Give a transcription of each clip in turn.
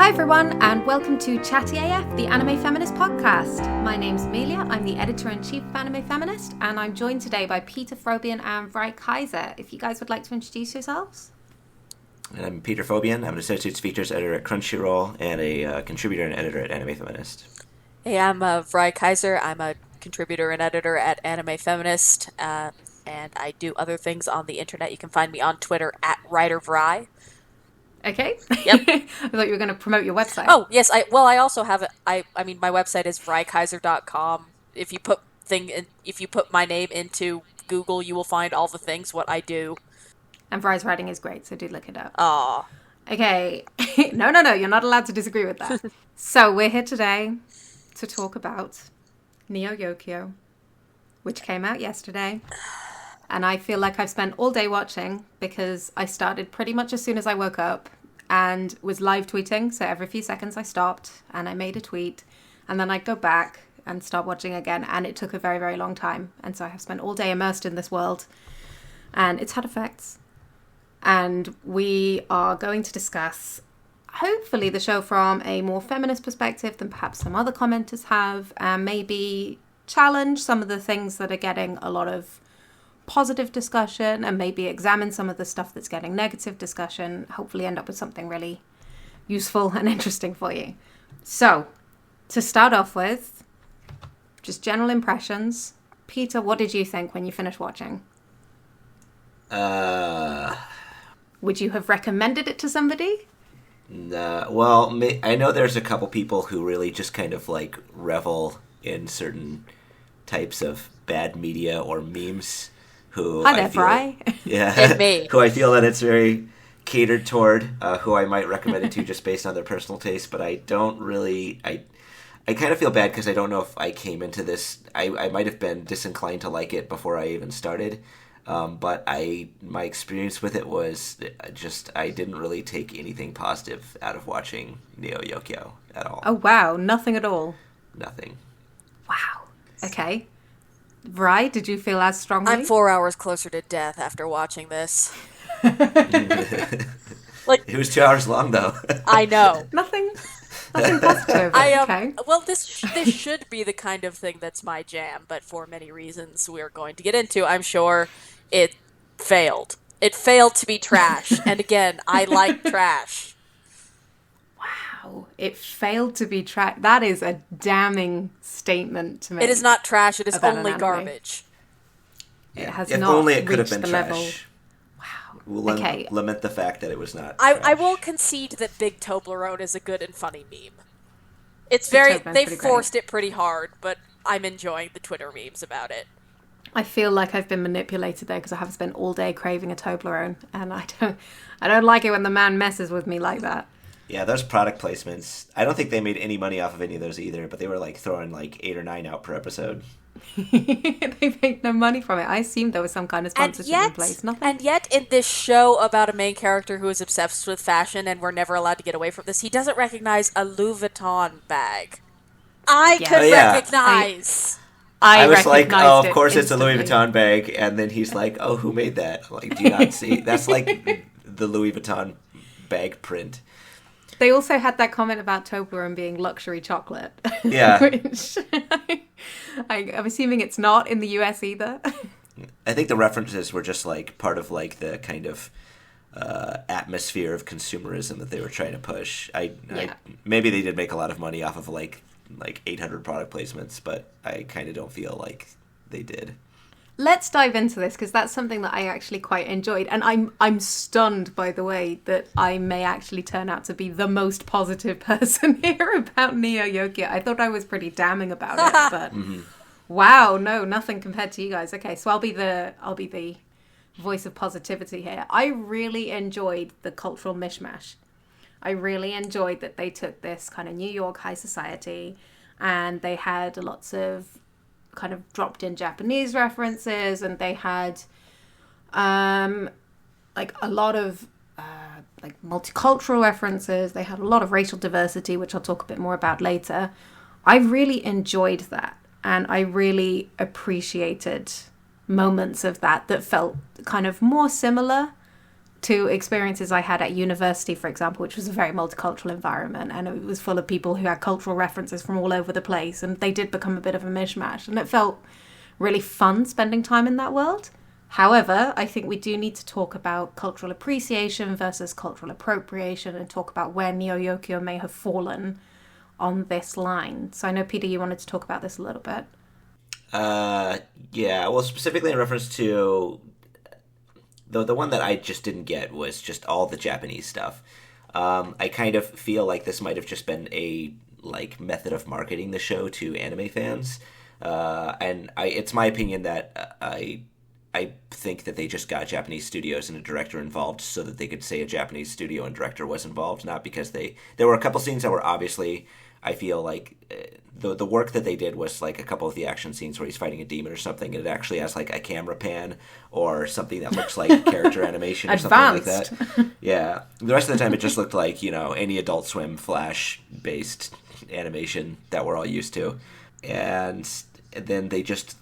Hi everyone, and welcome to Chatty AF, the Anime Feminist podcast. My name's Amelia, I'm the editor-in-chief of Anime Feminist, and I'm joined today by Peter Phobian and Vrai Kaiser. If you guys would like to introduce yourselves. And I'm Peter Phobian. I'm an Associates Features editor at Crunchyroll and a contributor and editor at Anime Feminist. Hey, I'm Vrai Kaiser. I'm a contributor and editor at Anime Feminist, and I do other things on the internet. You can find me on Twitter at WriterVry. Okay. Yep. I thought you were going to promote your website. Oh, yes. I also have I mean, my website is VryKaiser.com. If you put my name into Google, you will find all the things what I do. And Vry's writing is great, so do look it up. Aw. Okay. No, you're not allowed to disagree with that. So we're here today to talk about Neo Yokio, which came out yesterday. And I feel like I've spent all day watching because I started pretty much as soon as I woke up and was live tweeting. So every few seconds I stopped and I made a tweet and then I'd go back and start watching again. And it took a very, very long time. And so I have spent all day immersed in this world and it's had effects. And we are going to discuss, hopefully, the show from a more feminist perspective than perhaps some other commenters have, and maybe challenge some of the things that are getting a lot of positive discussion, and maybe examine some of the stuff that's getting negative discussion, hopefully end up with something really useful and interesting for you. So, to start off with, just general impressions. Peter, what did you think when you finished watching? Would you have recommended it to somebody? Well, I know there's a couple people who really just kind of like revel in certain types of bad media or memes. Hi there, Vrai. Yeah, me. Who I feel that it's very catered toward, who I might recommend it to just based on their personal taste, but I don't really, I kind of feel bad because I don't know if I came into this, I might have been disinclined to like it before I even started, but my experience with it was just, I didn't really take anything positive out of watching Neo Yokio at all. Oh, wow. Nothing at all? Nothing. Wow. Okay. Vrai, did you feel as strongly? I'm 4 hours closer to death after watching this. Like, it was 2 hours long, though. I know. Nothing positive. Okay. Well, this should be the kind of thing that's my jam, but for many reasons we're going to get into, I'm sure it failed. It failed to be trash, and again, I like trash. Wow, it failed to be trash. That is a damning statement to make. It is not trash, it is about only an anime. Garbage. It has if not only it could have reached been the trash. level. Wow. We'll Okay. lament the fact that it was not I trash. will concede that Big Toblerone is a good and funny meme. It's Toblerone's they pretty forced it pretty hard, but I'm enjoying the Twitter memes about it. I feel like I've been manipulated there because I have spent all day craving a Toblerone, and I don't like it when the man messes with me like that. Yeah, those product placements, I don't think they made any money off of any of those either, but they were like throwing like 8 or 9 out per episode. They make no money from it. I assumed there was some kind of sponsorship in place. Nothing. And yet, in this show about a main character who is obsessed with fashion and we're never allowed to get away from this, he doesn't recognize a Louis Vuitton bag. I could recognize. I was like, oh, of course instantly. it's a Louis Vuitton bag. And then he's like, oh, who made that? I'm like, do you not see? That's like the Louis Vuitton bag print. They also had that comment about Toblerone being luxury chocolate. Yeah. Which I'm assuming it's not in the US either. I think the references were just like part of like the kind of atmosphere of consumerism that they were trying to push. Maybe they did make a lot of money off of like 800 product placements, but I kind of don't feel like they did. Let's dive into this because that's something that I actually quite enjoyed, and I'm stunned by the way that I may actually turn out to be the most positive person here about Neo Yokio. I thought I was pretty damning about it, but wow, no, nothing compared to you guys. Okay, so I'll be the voice of positivity here. I really enjoyed the cultural mishmash. I really enjoyed that they took this kind of New York high society and they had lots of kind of dropped in Japanese references, and they had like a lot of like multicultural references. They had a lot of racial diversity, which I'll talk a bit more about later. I really enjoyed that, and I really appreciated moments of that felt kind of more similar to experiences I had at university, for example, which was a very multicultural environment, and it was full of people who had cultural references from all over the place, and they did become a bit of a mishmash, and it felt really fun spending time in that world. However, I think we do need to talk about cultural appreciation versus cultural appropriation and talk about where Neo Yokio may have fallen on this line. So I know, Peter, you wanted to talk about this a little bit. Yeah, well, specifically in reference to the one that I just didn't get was just all the Japanese stuff. I kind of feel like this might have just been a method of marketing the show to anime fans, and it's my opinion that I think that they just got Japanese studios and a director involved so that they could say a Japanese studio and director was involved, not because there were a couple scenes that were obviously, I feel like the work that they did was like a couple of the action scenes where he's fighting a demon or something, and it actually has like a camera pan or something that looks like character animation or something like that. Yeah. The rest of the time it just looked like, any Adult Swim Flash based animation that we're all used to. And then they just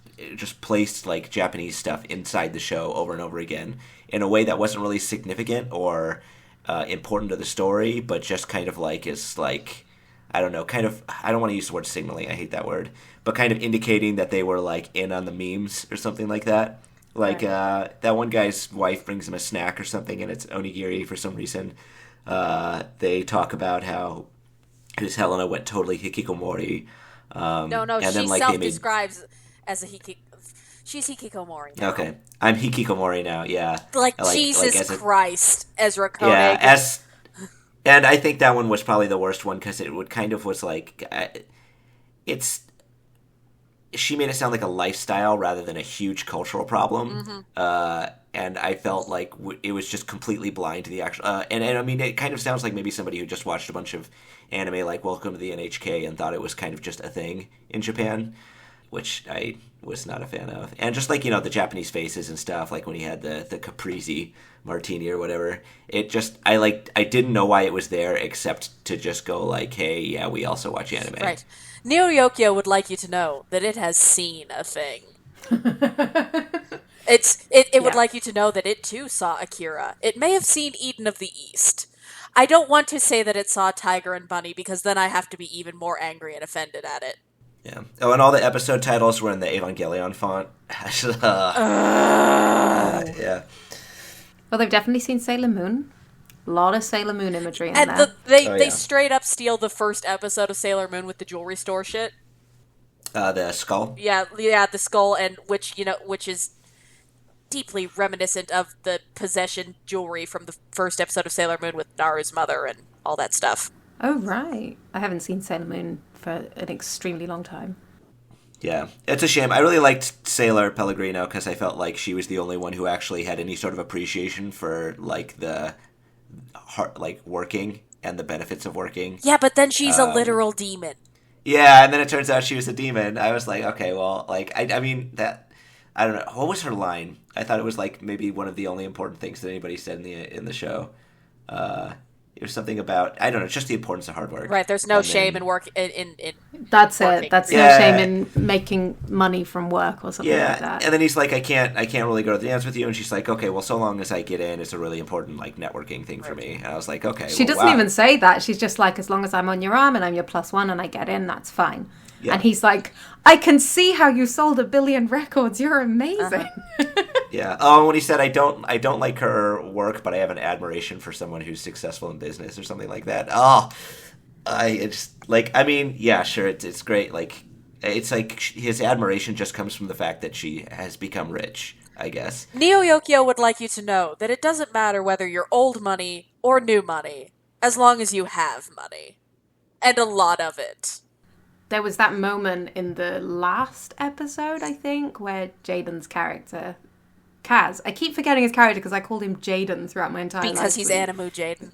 placed like Japanese stuff inside the show over and over again in a way that wasn't really significant or important to the story, but just kind of like is like, I don't know, kind of, I don't want to use the word signaling, I hate that word, but kind of indicating that they were like in on the memes or something like that. Like that one guy's wife brings him a snack or something and it's onigiri for some reason. They talk about how his Helena went totally hikikomori. No, and she then, like, self-describes as she's hikikomori now. Okay, I'm hikikomori now, yeah. Like Jesus Christ, Ezra Koenig. Yeah, and I think that one was probably the worst one because it would kind of was like, she made it sound like a lifestyle rather than a huge cultural problem. Mm-hmm. And I felt like it was just completely blind to the actual, and I mean, it kind of sounds like maybe somebody who just watched a bunch of anime like Welcome to the NHK and thought it was kind of just a thing in Japan, which I was not a fan of. And just like, the Japanese faces and stuff, like when he had the caprese martini or whatever, it just, I didn't know why it was there except to just go like, hey, yeah, we also watch anime. Right. Neo Yokio would like you to know that it has seen a thing. It would like you to know that it too saw Akira. It may have seen Eden of the East. I don't want to say that it saw Tiger and Bunny because then I have to be even more angry and offended at it. Yeah. Oh, and all the episode titles were in the Evangelion font. Yeah. Well, they've definitely seen Sailor Moon. A lot of Sailor Moon imagery in and there. They straight up steal the first episode of Sailor Moon with the jewelry store shit. The skull? Yeah, the skull, and which is deeply reminiscent of the possession jewelry from the first episode of Sailor Moon with Naru's mother and all that stuff. Oh, right. I haven't seen Sailor Moon for an extremely long time. Yeah, it's a shame. I really liked Sailor Pellegrino because I felt like she was the only one who actually had any sort of appreciation for like the heart, like working and the benefits of working. Yeah, but then she's a literal demon. Yeah, and then it turns out she was a demon. I was like, okay, well, like I mean that, I don't know, what was her line? I thought it was like maybe one of the only important things that anybody said in the show. It was something about, I don't know, just the importance of hard work. Right, there's no shame in work in That's working. it. That's no shame in making money from work or something like that. And then he's like, I can't really go to the dance with you. And she's like, okay, well, so long as I get in, it's a really important like networking thing for me. And I was like, okay. She doesn't even say that. She's just like, as long as I'm on your arm and I'm your +1 and I get in, that's fine. Yeah. And he's like, I can see how you sold 1 billion records. You're amazing. Uh-huh. Yeah. Oh, when he said, I don't like her work, but I have an admiration for someone who's successful in business or something like that. Oh, yeah, sure. It's great. Like, it's like his admiration just comes from the fact that she has become rich, I guess. Neo Yokio would like you to know that it doesn't matter whether you're old money or new money, as long as you have money. And a lot of it. There was that moment in the last episode, I think, where Jaden's character, Kaz, I keep forgetting his character because I called him Jaden throughout my entire life. Because he's Animu Jaden.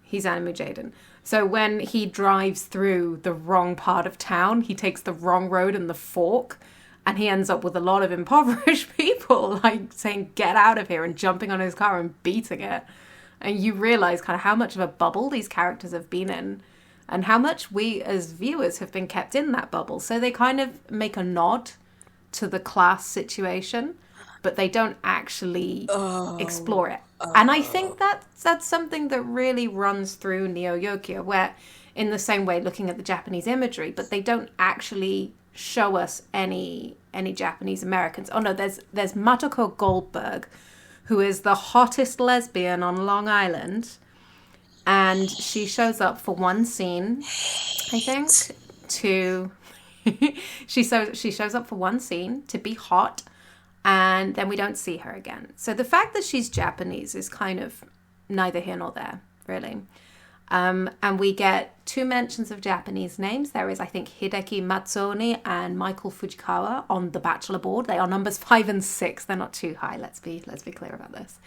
He's Animu Jaden. So when he drives through the wrong part of town, he takes the wrong road in the fork, and he ends up with a lot of impoverished people, like saying, get out of here, and jumping on his car and beating it. And you realize kind of how much of a bubble these characters have been in. And how much we as viewers have been kept in that bubble. So they kind of make a nod to the class situation. but they don't actually explore it. And I think that's something that really runs through Neo Yokio, where in the same way looking at the Japanese imagery, but they don't actually show us any Japanese Americans. Oh no, there's Matoko Goldberg, who is the hottest lesbian on Long Island, and she shows up for one scene, I think, to she shows up for one scene to be hot, and then we don't see her again. So the fact that she's Japanese is kind of neither here nor there, really. And we get 2 mentions of Japanese names. There is, I think, Hideki Matsoni and Michael Fujikawa on the Bachelor board. They are numbers 5 and 6. They're not too high. Let's be clear about this.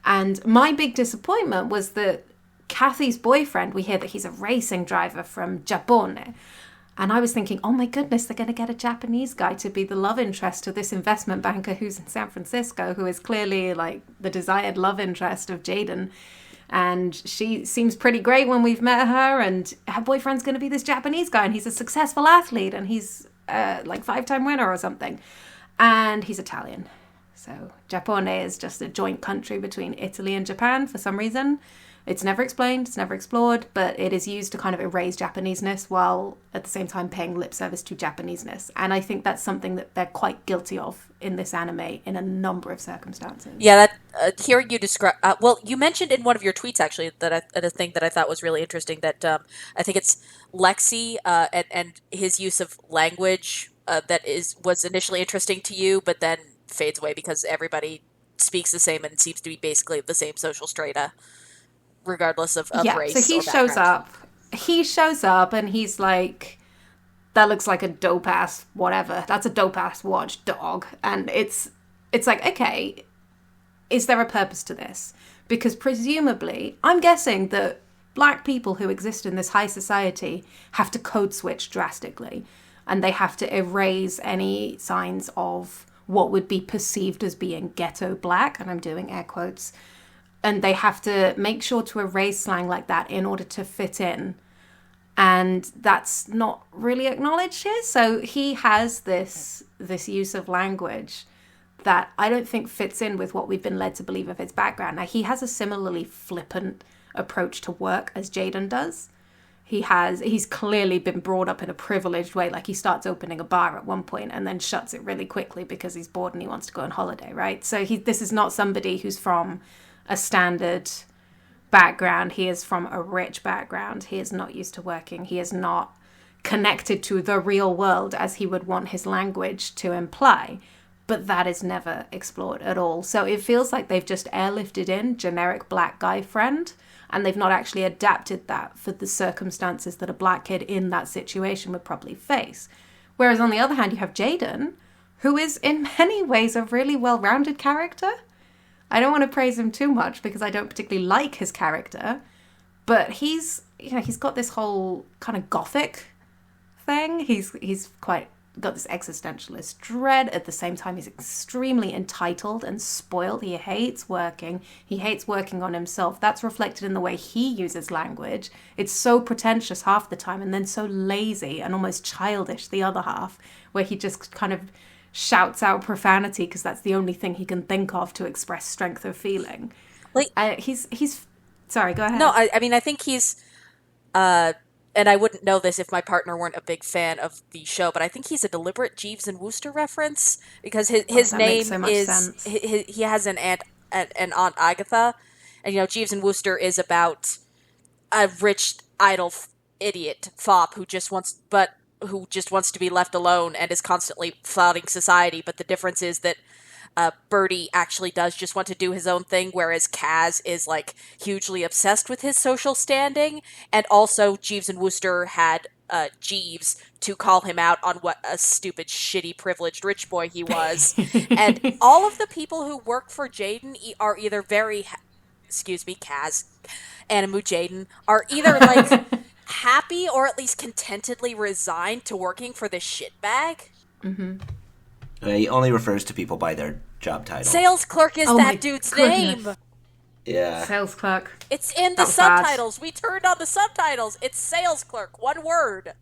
And my big disappointment was that Kathy's boyfriend, we hear that he's a racing driver from Giappone. And I was thinking, oh my goodness, they're going to get a Japanese guy to be the love interest to this investment banker who's in San Francisco, who is clearly like the desired love interest of Jaden. And she seems pretty great when we've met her, and her boyfriend's going to be this Japanese guy, and he's a successful athlete, and he's like 5-time winner or something. And he's Italian. So Giappone is just a joint country between Italy and Japan for some reason. It's never explained, it's never explored, but it is used to kind of erase Japaneseness while at the same time paying lip service to Japaneseness. And I think that's something that they're quite guilty of in this anime in a number of circumstances. Yeah, that hearing you describe... well, you mentioned in one of your tweets, actually, that a thing that I thought was really interesting, that I think it's Lexi and his use of language that was initially interesting to you, but then fades away because everybody speaks the same and seems to be basically the same social strata, regardless of race. So he shows up and he's like, that looks like a dope ass whatever. That's a dope ass watch, dog. And it's like, okay, is there a purpose to this? Because presumably, I'm guessing that black people who exist in this high society have to code switch drastically, and they have to erase any signs of what would be perceived as being ghetto black, and I'm doing air quotes. And they have to make sure to erase slang like that in order to fit in. And that's not really acknowledged here. So he has this use of language that I don't think fits in with what we've been led to believe of his background. Now, he has a similarly flippant approach to work as Jaden does. He's clearly been brought up in a privileged way. Like, he starts opening a bar at one point and then shuts it really quickly because he's bored and he wants to go on holiday, right? So this is not somebody who's from a standard background. He is from a rich background. He is not used to working. He is not connected to the real world as he would want his language to imply. But that is never explored at all. So it feels like they've just airlifted in generic black guy friend, and they've not actually adapted that for the circumstances that a black kid in that situation would probably face. Whereas on the other hand, you have Jaden, who is in many ways a really well-rounded character. I don't want to praise him too much because I don't particularly like his character, but he's got this whole kind of gothic thing. He's quite got this existentialist dread. At the same time, he's extremely entitled and spoiled. He hates working. He hates working on himself. That's reflected in the way he uses language. It's so pretentious half the time and then so lazy and almost childish the other half, where he just kind of shouts out profanity because that's the only thing he can think of to express strength of feeling. Like, he's sorry, go ahead. No, I mean, I think he's and I wouldn't know this if my partner weren't a big fan of the show, but I think he's a deliberate Jeeves and Wooster reference because his name is he has an aunt Agatha, and Jeeves and Wooster is about a rich idle idiot fop who just wants to be left alone and is constantly flouting society. But the difference is that Birdie actually does just want to do his own thing, whereas Kaz is like hugely obsessed with his social standing. And also Jeeves and Wooster had Jeeves to call him out on what a stupid, shitty, privileged rich boy he was. And all of the people who work for Jaden are either Kaz, Animu Jaden, are either like happy or at least contentedly resigned to working for this shitbag. Mm-hmm. He only refers to people by their job title. Sales clerk is that dude's name. Yeah. Sales clerk. It's in the subtitles. Bad. We turned on the subtitles. It's sales clerk. One word.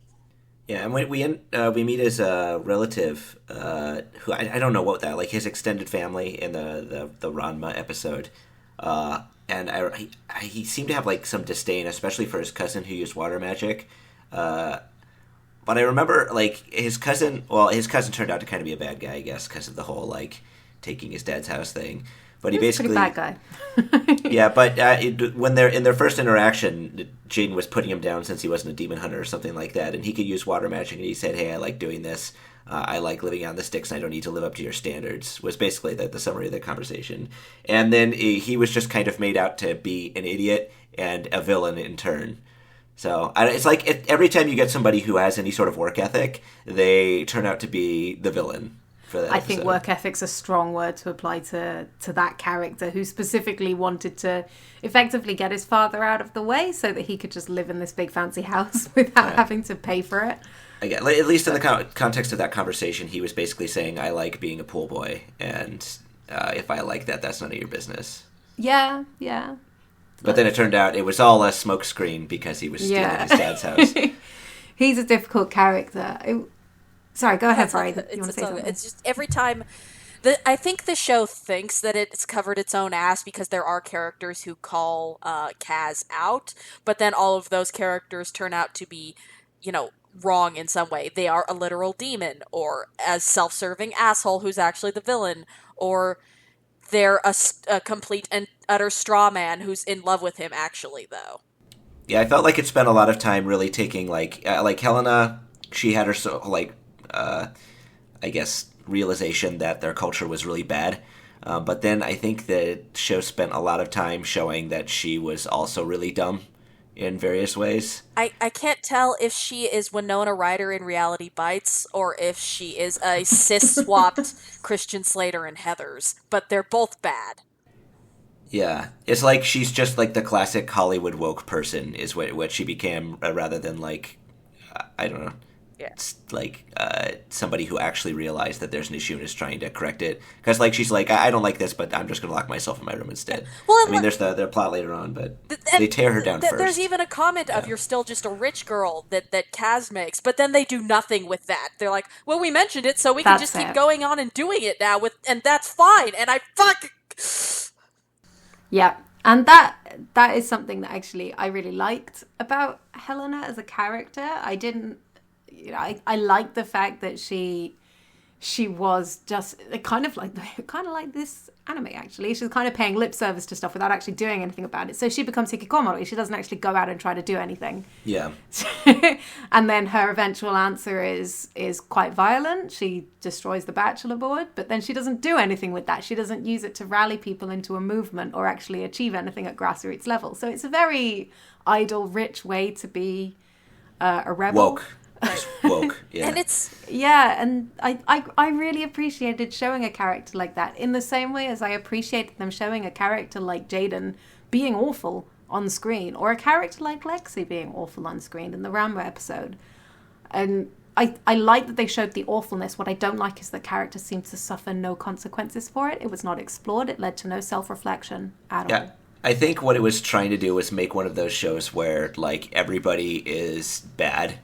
Yeah, and we meet his relative, who I don't know what that, like his extended family in the Ranma episode, and he seemed to have like some disdain, especially for his cousin who used water magic. But I remember like his cousin turned out to kind of be a bad guy, I guess, because of the whole like taking his dad's house thing. But he He's a pretty basically bad guy. yeah, but when they're in their first interaction, Jaden was putting him down since he wasn't a demon hunter or something like that, and he could use water magic. And he said, "Hey, I like doing this. I like living on the sticks. And I don't need to live up to your standards." Was basically the summary of the conversation. And then he was just kind of made out to be an idiot and a villain in turn. So it's like every time you get somebody who has any sort of work ethic, they turn out to be the villain. I think work ethic's a strong word to apply to that character who specifically wanted to effectively get his father out of the way so that he could just live in this big fancy house without having to pay for it. Again, at least in the context of that conversation, he was basically saying, "I like being a pool boy, and if I like that, that's none of your business." Yeah, yeah. But then it turned out it was all a smokescreen because he was stealing his dad's house. He's a difficult character. Sorry, go ahead, Vrai. You want to say something? It's just every time... I think the show thinks that it's covered its own ass because there are characters who call Kaz out, but then all of those characters turn out to be, wrong in some way. They are a literal demon, or a self-serving asshole who's actually the villain, or they're a complete and utter straw man who's in love with him, actually, though. Yeah, I felt like it spent a lot of time really taking, like Helena, she had her, I guess, realization that their culture was really bad. But then I think the show spent a lot of time showing that she was also really dumb in various ways. I can't tell if she is Winona Ryder in Reality Bites or if she is a cis-swapped Christian Slater in Heathers, but they're both bad. Yeah, it's like she's just like the classic Hollywood woke person is what she became, rather than like, I don't know. Yeah. It's like somebody who actually realized that there's an issue and is trying to correct it. Because like she's like, I don't like this, but I'm just going to lock myself in my room instead. Well, I mean, there's the plot later on, but they tear her down first. There's even a comment of you're still just a rich girl that Kaz makes, but then they do nothing with that. They're like, well, we mentioned it, so we can just keep going on and doing it now, and that's fine. And I fuck. Yeah. And that is something that actually I really liked about Helena as a character. I like the fact that she was just kind of like this anime, actually. She's kind of paying lip service to stuff without actually doing anything about it. So she becomes hikikomori. She doesn't actually go out and try to do anything. Yeah. And then her eventual answer is quite violent. She destroys the bachelor board, but then she doesn't do anything with that. She doesn't use it to rally people into a movement or actually achieve anything at grassroots level. So it's a very idle, rich way to be a rebel. Woke. Woke, yeah. And I really appreciated showing a character like that in the same way as I appreciated them showing a character like Jaden being awful on screen, or a character like Lexi being awful on screen in the Rambo episode. And I like that they showed the awfulness. What I don't like is the character seemed to suffer no consequences for it. It was not explored. It led to no self-reflection at all. I think what it was trying to do was make one of those shows where like everybody is bad.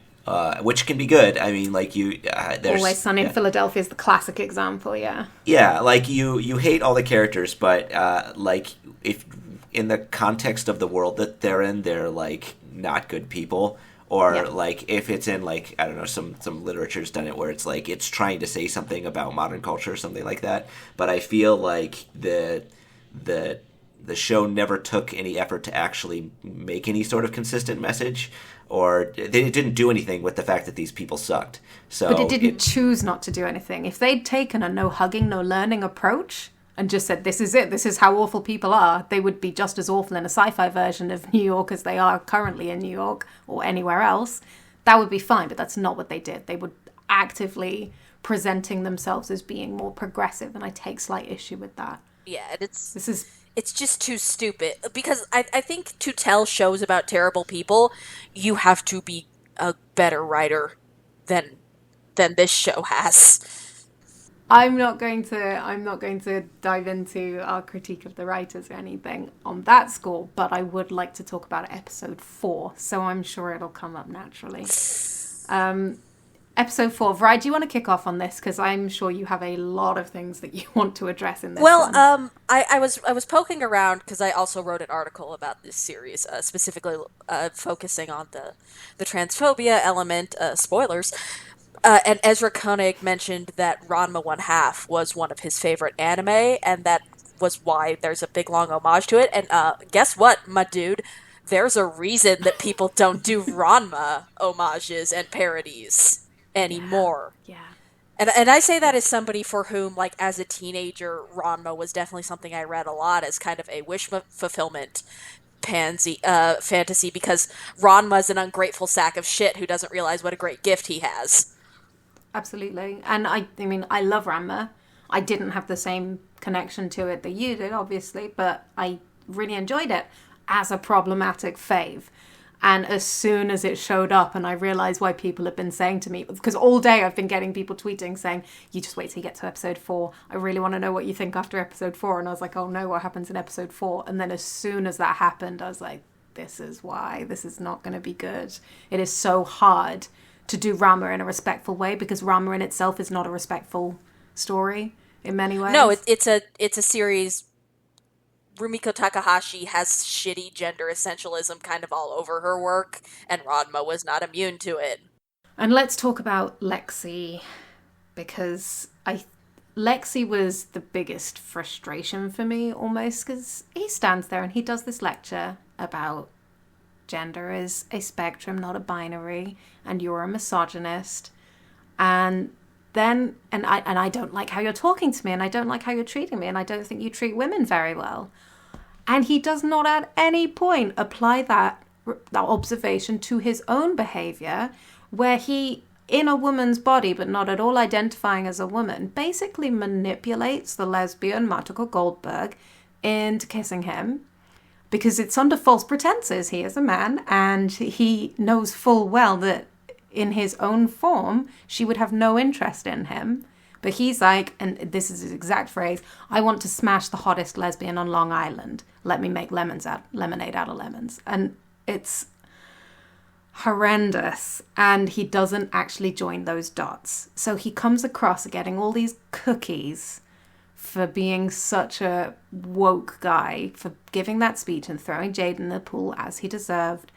Which can be good. I mean, like there's Always Sunny in Philadelphia is the classic example. Yeah. Yeah, like you hate all the characters, but like if in the context of the world that they're in, they're like not good people. Or like if it's in like, I don't know, some literature's done it where it's like it's trying to say something about modern culture or something like that. But I feel like the show never took any effort to actually make any sort of consistent message. Or they didn't do anything with the fact that these people sucked. But it didn't choose not to do anything. If they'd taken a no hugging, no learning approach and just said, this is it, this is how awful people are, they would be just as awful in a sci-fi version of New York as they are currently in New York or anywhere else. That would be fine, but that's not what they did. They were actively presenting themselves as being more progressive, and I take slight issue with that. Yeah, and it's just too stupid. Because I think to tell shows about terrible people, you have to be a better writer than this show has. I'm not going to dive into our critique of the writers or anything on that score, but I would like to talk about episode 4, so I'm sure it'll come up naturally. Episode 4. Vrai, do you want to kick off on this? Because I'm sure you have a lot of things that you want to address in this Well, one. I was poking around because I also wrote an article about this series, specifically focusing on the transphobia element. Spoilers. And Ezra Koenig mentioned that Ranma One Half was one of his favorite anime, and that was why there's a big long homage to it. And guess what, my dude? There's a reason that people don't do Ranma homages and parodies anymore. Yeah. And I say that Yeah. as somebody for whom, like, as a teenager, Ranma was definitely something I read a lot as kind of a wish fulfillment fantasy, because Ranma's an ungrateful sack of shit who doesn't realize what a great gift he has. Absolutely. And I mean, I love Ranma. I didn't have the same connection to it that you did, obviously, but I really enjoyed it as a problematic fave. And as soon as it showed up and I realized why people have been saying to me, because all day I've been getting people tweeting saying, you just wait till you get to episode 4. I really want to know what you think after episode 4. And I was like, oh no, what happens in episode 4? And then as soon as that happened, I was like, this is why. This is not going to be good. It is so hard to do Rama in a respectful way, because Rama in itself is not a respectful story in many ways. No, it's a series. Rumiko Takahashi has shitty gender essentialism kind of all over her work, and Ranma was not immune to it. And let's talk about Lexi, because Lexi was the biggest frustration for me, almost, because he stands there and he does this lecture about gender is a spectrum, not a binary, and you're a misogynist. And then, and I don't like how you're talking to me, and I don't like how you're treating me, and I don't think you treat women very well. And he does not at any point apply that observation to his own behavior, where he, in a woman's body, but not at all identifying as a woman, basically manipulates the lesbian Matoko Goldberg into kissing him, because it's under false pretenses. He is a man, and he knows full well that in his own form, she would have no interest in him. But he's like, and this is his exact phrase, I want to smash the hottest lesbian on Long Island. Let me make lemonade out of lemons. And it's horrendous. And he doesn't actually join those dots. So he comes across getting all these cookies for being such a woke guy, for giving that speech and throwing Jaden in the pool as he deserved,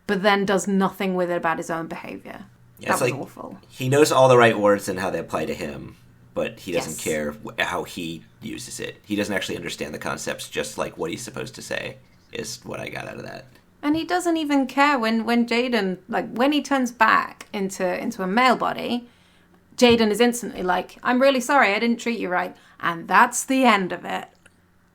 but then does nothing with it about his own behavior. Yeah, that was like, awful. He knows all the right words and how they apply to him, but he doesn't Yes. care how he uses it. He doesn't actually understand the concepts, just like what he's supposed to say is what I got out of that. And he doesn't even care when Jaden, like, when he turns back into a male body, Jaden is instantly like, I'm really sorry, I didn't treat you right. And that's the end of it.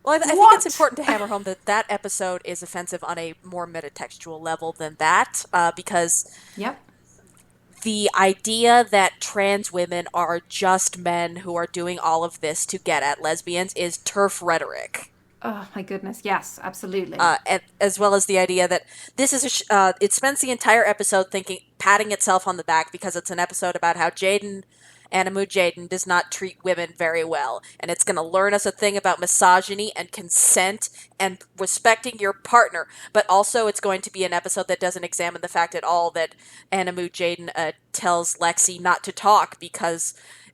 Well, I think it's important to hammer home that that episode is offensive on a more metatextual level than that, because Yep. the idea that trans women are just men who are doing all of this to get at lesbians is turf rhetoric. Oh, my goodness. Yes, absolutely. As well as the idea that this is it spends the entire episode patting itself on the back because it's an episode about how Animu Jaden does not treat women very well, and it's going to learn us a thing about misogyny and consent and respecting your partner. But also, it's going to be an episode that doesn't examine the fact at all that Animu Jaden tells Lexi not to talk because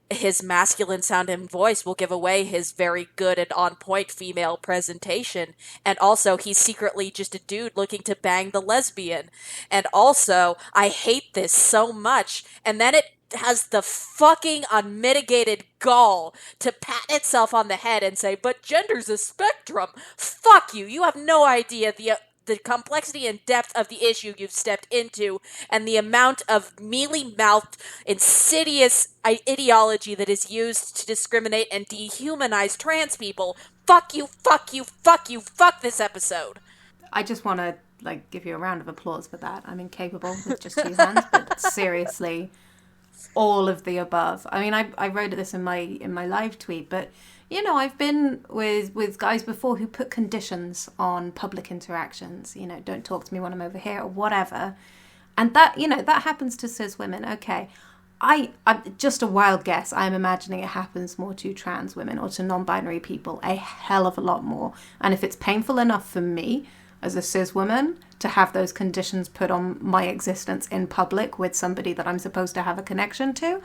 his masculine sounding voice will give away his very good and on point female presentation. And also, he's secretly just a dude looking to bang the lesbian. And also, I hate this so much. And then it has the fucking unmitigated gall to pat itself on the head and say, but gender's a spectrum. Fuck you. You have no idea the complexity and depth of the issue you've stepped into, and the amount of mealy-mouthed, insidious ideology that is used to discriminate and dehumanize trans people. Fuck you, fuck you, fuck you, fuck this episode. I just want to, like, give you a round of applause for that. I'm incapable with just 2 hands, but seriously, all of the above. I mean, I wrote this in my live tweet, but you know, I've been with guys before who put conditions on public interactions. You know, don't talk to me when I'm over here or whatever. And that, you know, that happens to cis women. Okay. I'm just a wild guess. I'm imagining it happens more to trans women or to non-binary people, a hell of a lot more. And if it's painful enough for me, as a cis woman to have those conditions put on my existence in public with somebody that I'm supposed to have a connection to.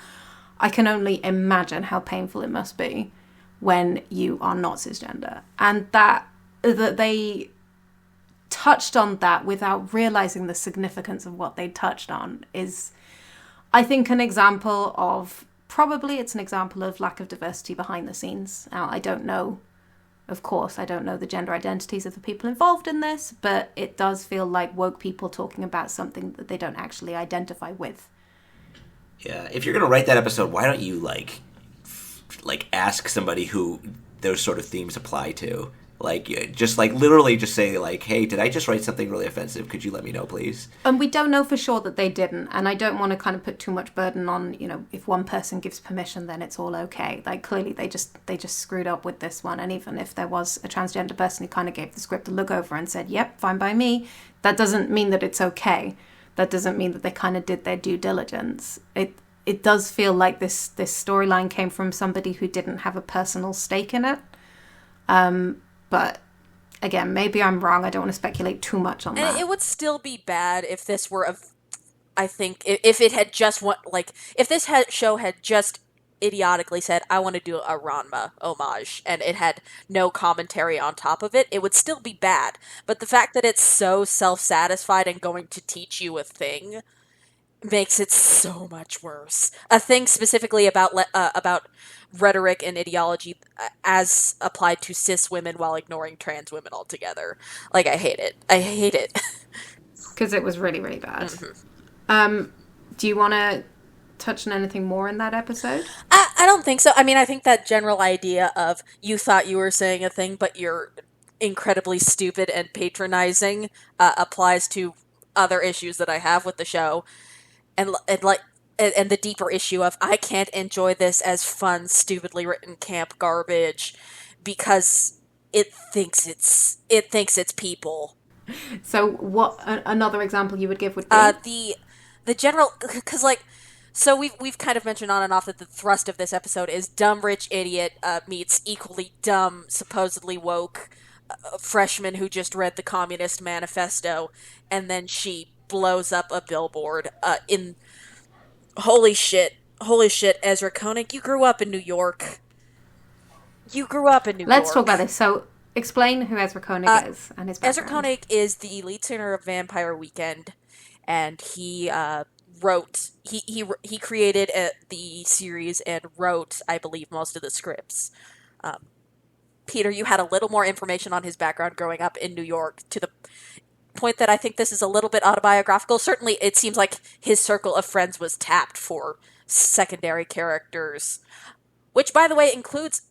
I can only imagine how painful it must be when you are not cisgender. And that they touched on that without realizing the significance of what they touched on is, I think, an example of, probably it's an example of lack of diversity behind the scenes. Now, I don't know, of course, I don't know the gender identities of the people involved in this, but it does feel like woke people talking about something that they don't actually identify with. Yeah, if you're going to write that episode, why don't you, like ask somebody who those sort of themes apply to? Like, just, like, literally just say, like, hey, did I just write something really offensive? Could you let me know, please? And we don't know for sure that they didn't. And I don't want to kind of put too much burden on, you know, if one person gives permission, then it's all okay. Like, clearly they just screwed up with this one. And even if there was a transgender person who kind of gave the script a look over and said, yep, fine by me, that doesn't mean that it's okay. That doesn't mean that they kind of did their due diligence. It does feel like this storyline came from somebody who didn't have a personal stake in it. But again, maybe I'm wrong. I don't want to speculate too much on that. And it would still be bad if this were I think if it had just if this show had just idiotically said, I want to do a Ranma homage, and it had no commentary on top of it, it would still be bad. But the fact that it's so self-satisfied and going to teach you a thing makes it so much worse. A thing specifically about rhetoric and ideology as applied to cis women while ignoring trans women altogether. Like, I hate it. I hate it. Because it was really, really bad. Mm-hmm. Do you want to touch on anything more in that episode? I don't think so. I mean, I think that general idea of you thought you were saying a thing, but you're incredibly stupid and patronizing applies to other issues that I have with the show. And the deeper issue of I can't enjoy this as fun, stupidly written camp garbage because it thinks it's people. So what another example you would give would be? The general, because so we've kind of mentioned on and off that the thrust of this episode is dumb rich idiot meets equally dumb, supposedly woke freshman who just read the Communist Manifesto, and then she blows up a billboard in holy shit, Ezra Koenig, you grew up in New York. Let's talk about this. So explain who Ezra Koenig is and his background. Ezra Koenig is the lead singer of Vampire Weekend, and he he created the series and wrote, I believe, most of the scripts. Peter, you had a little more information on his background growing up in New York, to the point that I think this is a little bit autobiographical. Certainly, it seems like his circle of friends was tapped for secondary characters, which, by the way, includes,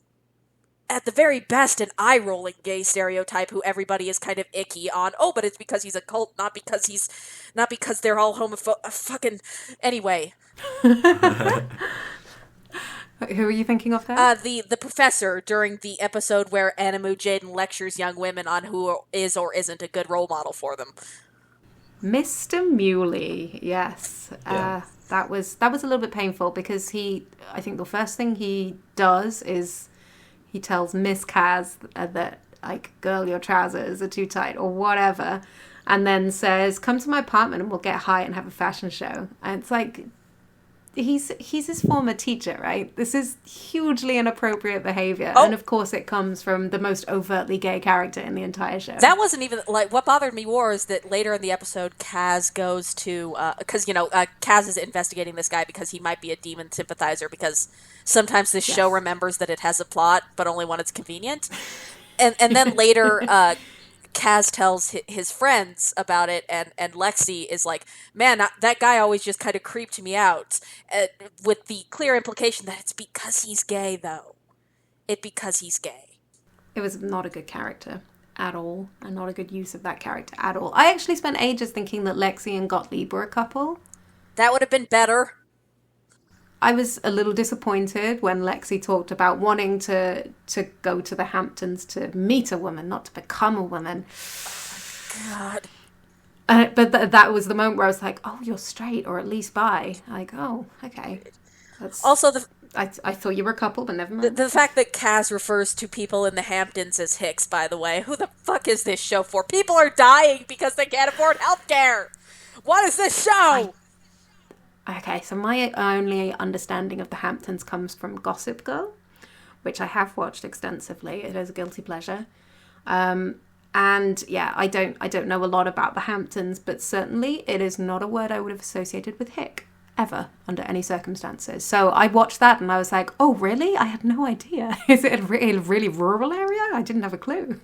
at the very best, an eye-rolling gay stereotype who everybody is kind of icky on. Oh, but it's because he's a cult, not because they're all fucking... Anyway. Who are you thinking of there? The professor during the episode where Animu Jaden lectures young women on who is or isn't a good role model for them. Mr. Muley, yes. Yeah. That was a little bit painful because I think the first thing he does is he tells Miss Kaz that, like, girl, your trousers are too tight or whatever, and then says, come to my apartment and we'll get high and have a fashion show. And it's like, he's his former teacher, right? This is hugely inappropriate behavior. Oh. And of course it comes from the most overtly gay character in the entire show. That wasn't even, what bothered me more is that later in the episode, Kaz goes to, because, Kaz is investigating this guy because he might be a demon sympathizer, because sometimes this show remembers that it has a plot, but only when it's convenient. And then later, Kaz tells his friends about it, and Lexi is like, man, that guy always just kind of creeped me out, with the clear implication that it's because he's gay, though. Because he's gay. It was not a good character at all, and not a good use of that character at all. I actually spent ages thinking that Lexi and Gottlieb were a couple. That would have been better. I was a little disappointed when Lexi talked about wanting to go to the Hamptons to meet a woman, not to become a woman. God. But that was the moment where I was like, oh, you're straight, or at least bi. Like, oh, okay. Also, I thought you were a couple, but never mind. The fact that Kaz refers to people in the Hamptons as hicks, by the way. Who the fuck is this show for? People are dying because they can't afford healthcare. What is this show? Okay, so my only understanding of the Hamptons comes from Gossip Girl, which I have watched extensively. It is a guilty pleasure. And yeah, I don't know a lot about the Hamptons, but certainly it is not a word I would have associated with hick ever under any circumstances. So I watched that and I was like, oh really? I had no idea. Is it a really rural area? I didn't have a clue.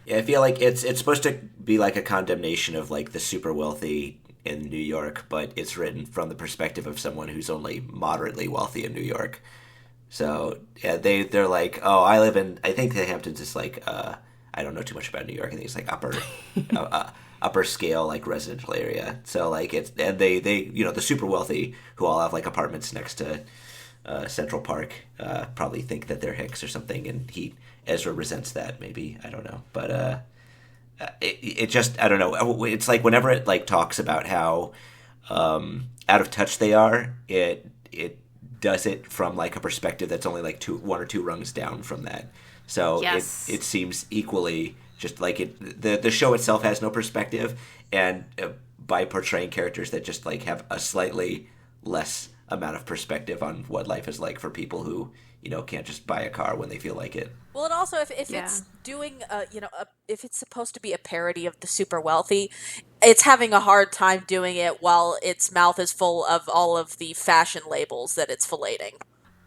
Yeah, I feel like it's supposed to be like a condemnation of like the super wealthy in New York, but it's written from the perspective of someone who's only moderately wealthy in New York. So yeah, they're like, oh, I think the Hamptons is like, I don't know too much about New York. I think it's like upper scale like residential area. So like and they the super wealthy who all have like apartments next to Central Park probably think that they're hicks or something, and Ezra resents that maybe, I don't know, but it just, I don't know, it's like whenever it like talks about how out of touch they are, it does it from like a perspective that's only like one or two rungs down from that. So yes. it seems equally just like the show itself has no perspective, and by portraying characters that just like have a slightly less amount of perspective on what life is like for people who can't just buy a car when they feel like it. Well, and also if it's doing if it's supposed to be a parody of the super wealthy, it's having a hard time doing it while its mouth is full of all of the fashion labels that it's filleting.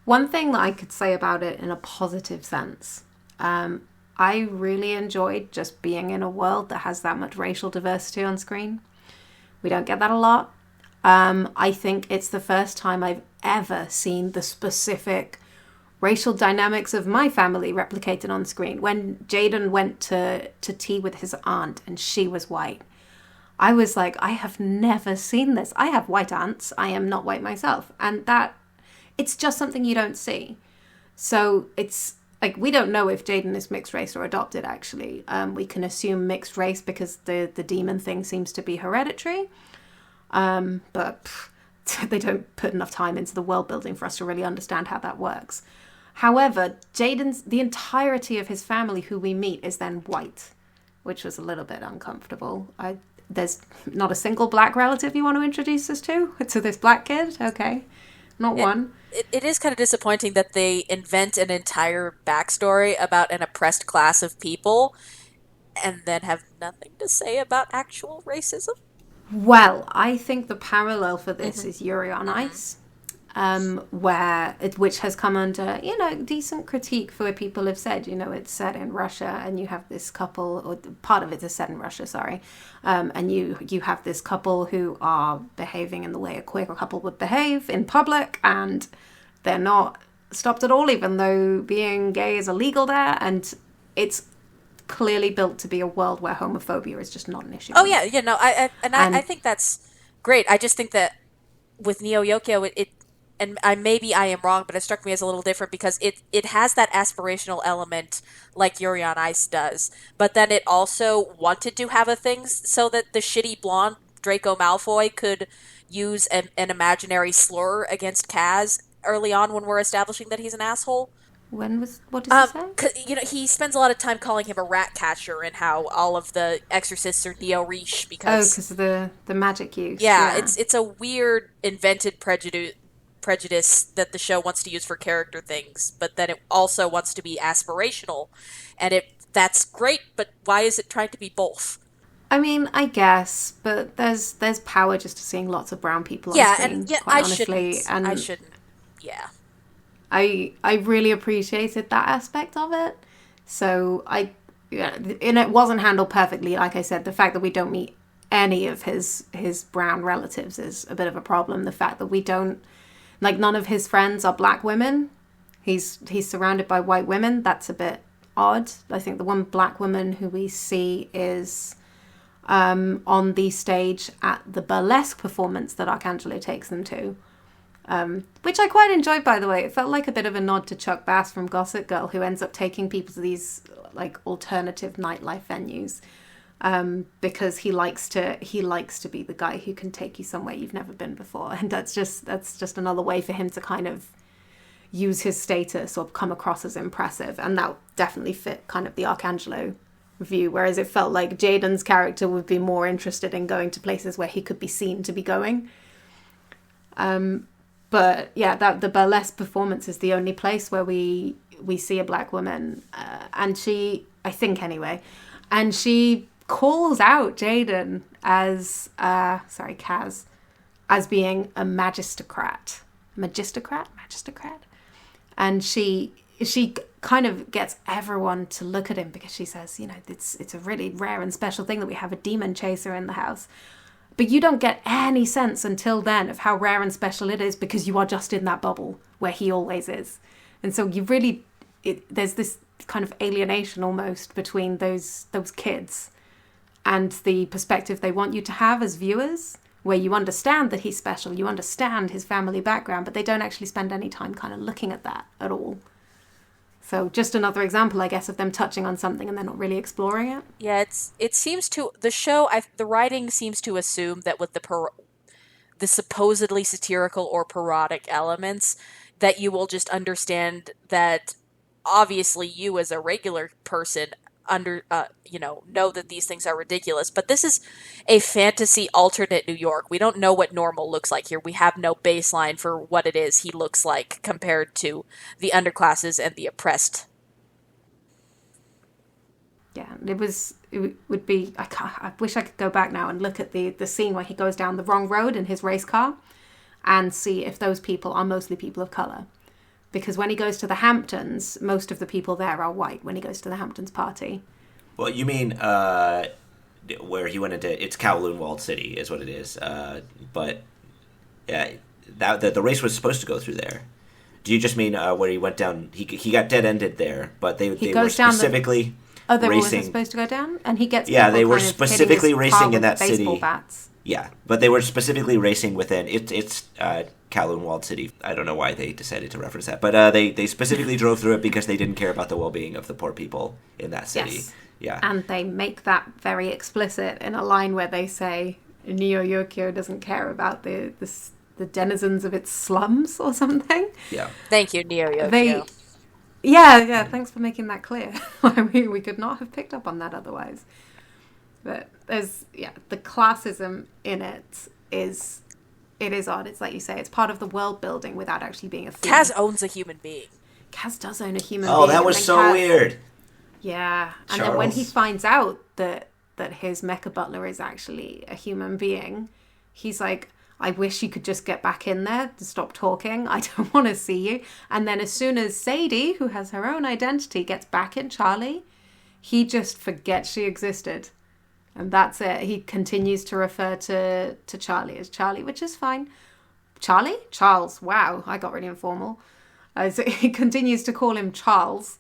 One thing that I could say about it in a positive sense, I really enjoyed just being in a world that has that much racial diversity on screen. We don't get that a lot. I think it's the first time I've ever seen the specific racial dynamics of my family replicated on screen. When Jaden went to tea with his aunt and she was white, I was like, I have never seen this. I have white aunts. I am not white myself. And it's just something you don't see. So it's like, we don't know if Jaden is mixed race or adopted, actually. We can assume mixed race because the demon thing seems to be hereditary. But they don't put enough time into the world building for us to really understand how that works. However, the entirety of his family who we meet is then white, which was a little bit uncomfortable. There's not a single black relative you want to introduce us to this black kid? Okay. Not one. It is kind of disappointing that they invent an entire backstory about an oppressed class of people and then have nothing to say about actual racism. Well, I think the parallel for this is Yuri on Ice, which has come under, decent critique for where people have said, it's set in Russia and you have this couple, or part of it is set in Russia, sorry, and you have this couple who are behaving in the way a queer couple would behave in public, and they're not stopped at all, even though being gay is illegal there, and it's clearly built to be a world where homophobia is just not an issue. Oh yeah, I think that's great. I just think that with Neo Yokio, maybe I am wrong, but it struck me as a little different because it has that aspirational element like Yuri on Ice does, but then it also wanted to have a thing so that the shitty blonde Draco Malfoy could use an imaginary slur against Kaz early on when we're establishing that he's an asshole. What does he say? He spends a lot of time calling him a rat catcher and how all of the exorcists are neo-riche because of the magic use. Yeah, it's a weird invented prejudice that the show wants to use for character things, but then it also wants to be aspirational, and that's great. But why is it trying to be both? I mean, I guess, but there's power just to seeing lots of brown people on screen. I shouldn't. Yeah. I really appreciated that aspect of it. So and it wasn't handled perfectly. Like I said, the fact that we don't meet any of his brown relatives is a bit of a problem. The fact that we don't, none of his friends are black women. He's surrounded by white women. That's a bit odd. I think the one black woman who we see is on the stage at the burlesque performance that Arcangelo takes them to. Which I quite enjoyed, by the way. It felt like a bit of a nod to Chuck Bass from Gossip Girl, who ends up taking people to these alternative nightlife venues, because he likes to be the guy who can take you somewhere you've never been before, and that's just another way for him to kind of use his status or come across as impressive. And that definitely fit kind of the Arcangelo view, whereas it felt like Jaden's character would be more interested in going to places where he could be seen to be going. But yeah, that the burlesque performance is the only place where we see a black woman, and she, I think anyway, and she calls out Jaden as Kaz, as being a magistocrat, and she kind of gets everyone to look at him because she says, you know, it's a really rare and special thing that we have a demon chaser in the house. But you don't get any sense until then of how rare and special it is, because you are just in that bubble where he always is. And so you really, there's this kind of alienation almost between those kids and the perspective they want you to have as viewers, where you understand that he's special, you understand his family background, but they don't actually spend any time kind of looking at that at all. So just another example, I guess, of them touching on something and they're not really exploring it. Yeah, it seems to the writing seems to assume that with the supposedly satirical or parodic elements, that you will just understand that obviously you as a regular person know that these things are ridiculous, but this is a fantasy alternate New York. We don't know what normal looks like here. We have no baseline for what it is he looks like compared to the underclasses and the oppressed. Yeah, it would be, I wish I could go back now and look at the scene where he goes down the wrong road in his race car and see if those people are mostly people of colour. Because when he goes to the Hamptons, most of the people there are white when he goes to the Hamptons party. Well, you mean where he went into, it's Kowloon Walled City is what it is. But yeah, the race was supposed to go through there. Do you just mean where he went down, he got dead-ended there, but they were specifically they racing. Wasn't supposed to go down? And he gets they were specifically racing in that city. Bats. Yeah, but they were specifically racing within, it's Kowloon Walled City. I don't know why they decided to reference that, but they specifically drove through it because they didn't care about the well-being of the poor people in that city. Yes. Yeah. And they make that very explicit in a line where they say Neo Yokio doesn't care about the denizens of its slums or something. Yeah. Thank you, Neo Yokio. Yeah, thanks for making that clear. I mean, we could not have picked up on that otherwise. But there's, the classism in it is odd. It's like you say, it's part of the world building without actually being a theme. Kaz owns a human being. Kaz does own a human being. Oh, that was so weird. Yeah. And Charles. then when he finds out that his mecha butler is actually a human being, he's like, I wish you could just get back in there to stop talking. I don't want to see you. And then as soon as Sadie, who has her own identity, gets back in Charlie, he just forgets she existed. And that's it. He continues to refer to Charlie as Charlie, which is fine. Charlie? Charles. Wow, I got really informal. So he continues to call him Charles,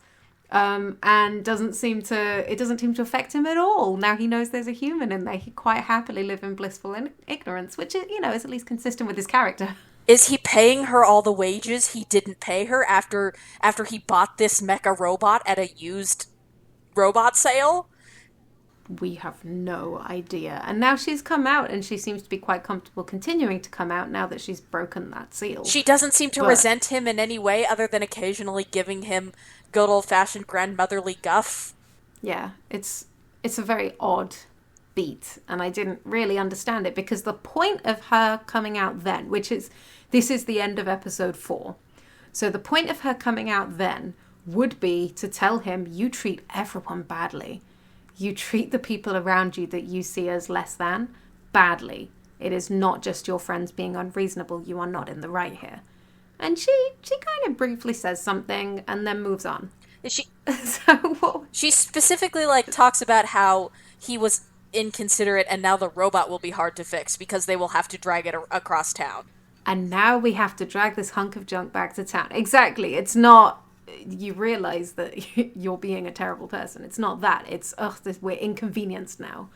and it doesn't seem to affect him at all. Now he knows there's a human in there. He quite happily live in blissful ignorance, which is, is at least consistent with his character. Is he paying her all the wages he didn't pay her after he bought this mecha robot at a used robot sale? We have no idea. And now she's come out, and she seems to be quite comfortable continuing to come out now that she's broken that seal. She doesn't seem to resent him in any way other than occasionally giving him good old-fashioned grandmotherly guff. Yeah, it's a very odd beat, and I didn't really understand it, because the point of her coming out then, this is the end of episode 4. So the point of her coming out then would be to tell him, you treat everyone badly. You treat the people around you that you see as less than badly. It is not just your friends being unreasonable. You are not in the right here. And she kind of briefly says something and then moves on. She specifically talks about how he was inconsiderate and now the robot will be hard to fix because they will have to drag it across town. And now we have to drag this hunk of junk back to town. Exactly. It's not... You realize that you're being a terrible person. It's not that. It's, we're inconvenienced now,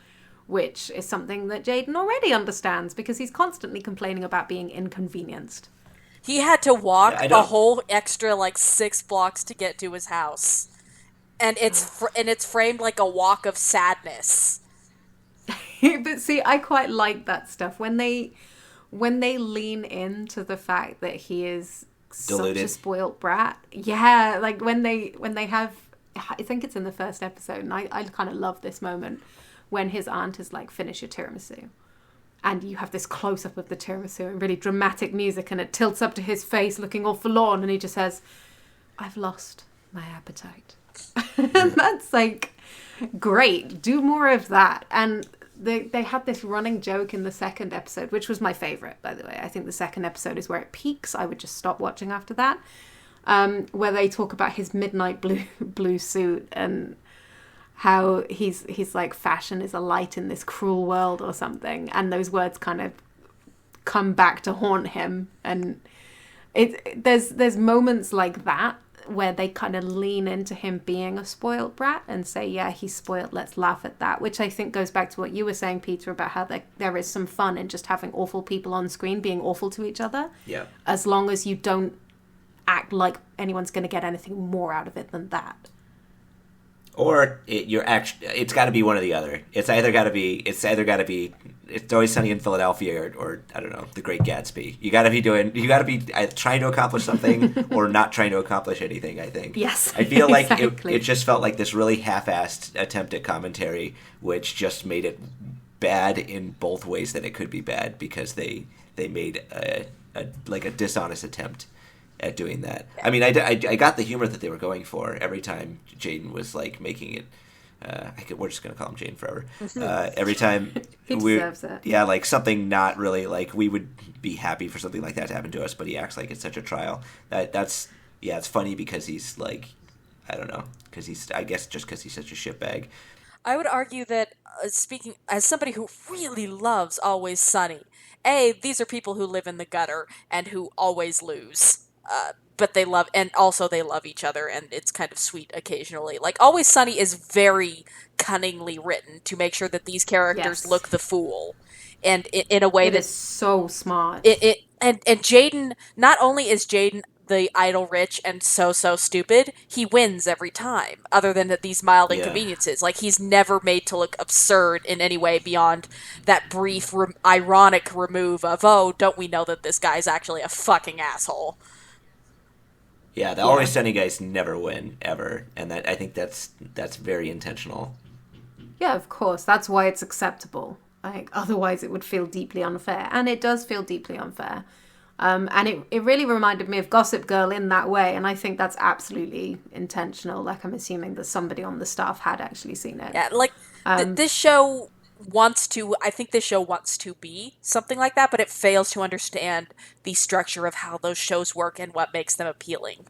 which is something that Jaden already understands because he's constantly complaining about being inconvenienced. He had to walk a whole extra 6 blocks to get to his house, and it's framed like a walk of sadness. But see, I quite like that stuff when they lean into the fact that he is such a Deluded. spoiled brat. Yeah, like when they have, I think it's in the first episode, and I kind of love this moment when his aunt is like, finish your tiramisu. And you have this close-up of the tiramisu and really dramatic music, and it tilts up to his face looking all forlorn, and he just says, I've lost my appetite. And that's like, great, do more of that. And they had this running joke in the second episode, which was my favourite, by the way. I think the second episode is where it peaks. I would just stop watching after that. Where they talk about his midnight blue suit and how he's like, fashion is a light in this cruel world or something, and those words kind of come back to haunt him. And there's moments like that where they kind of lean into him being a spoiled brat and say, yeah, he's spoiled, let's laugh at that, which I think goes back to what you were saying, Peter, about how there is some fun in just having awful people on screen being awful to each other. Yeah. As long as you don't act like anyone's going to get anything more out of it than that. Or it's got to be one or the other. It's either got to be It's Always Sunny in Philadelphia or I don't know, The Great Gatsby. You got to be either trying to accomplish something or not trying to accomplish anything, I think. Yes. I feel like exactly. it just felt like this really half-assed attempt at commentary, which just made it bad in both ways that it could be bad, because they made a dishonest attempt at doing that. I mean, I got the humor that they were going for every time Jaden was like making it. We're just gonna call him Jaden forever. Every time he deserves it. Yeah, like something not really like we would be happy for something like that to happen to us, but he acts like it's such a trial. It's funny because he's like, I don't know, because he's because he's such a shitbag. I would argue that, speaking as somebody who really loves Always Sunny, these are people who live in the gutter and who always lose. But they love each other, and it's kind of sweet occasionally. Like, Always Sunny is very cunningly written to make sure that these characters look the fool. And in a way that is so smart. And Jaden, not only is Jaden the idle rich and so stupid, he wins every time, other than these mild inconveniences. Like, he's never made to look absurd in any way beyond that brief, ironic remove of, oh, don't we know that this guy's actually a fucking asshole? Yeah, the Always Sunny guys never win, ever. And I think that's very intentional. Yeah, of course. That's why it's acceptable. Like, otherwise it would feel deeply unfair. And it does feel deeply unfair. And it really reminded me of Gossip Girl in that way. And I think that's absolutely intentional. Like, I'm assuming that somebody on the staff had actually seen it. Yeah, like, this show wants to be something like that, but it fails to understand the structure of how those shows work and what makes them appealing.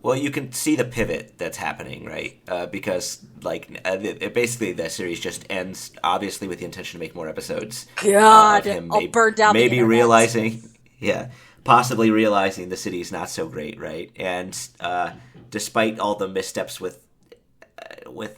Well, you can see the pivot that's happening, right? Because, basically the series just ends, obviously, with the intention to make more episodes. God, I'll burn down maybe the internet. Possibly realizing the city's not so great, right? And despite all the missteps with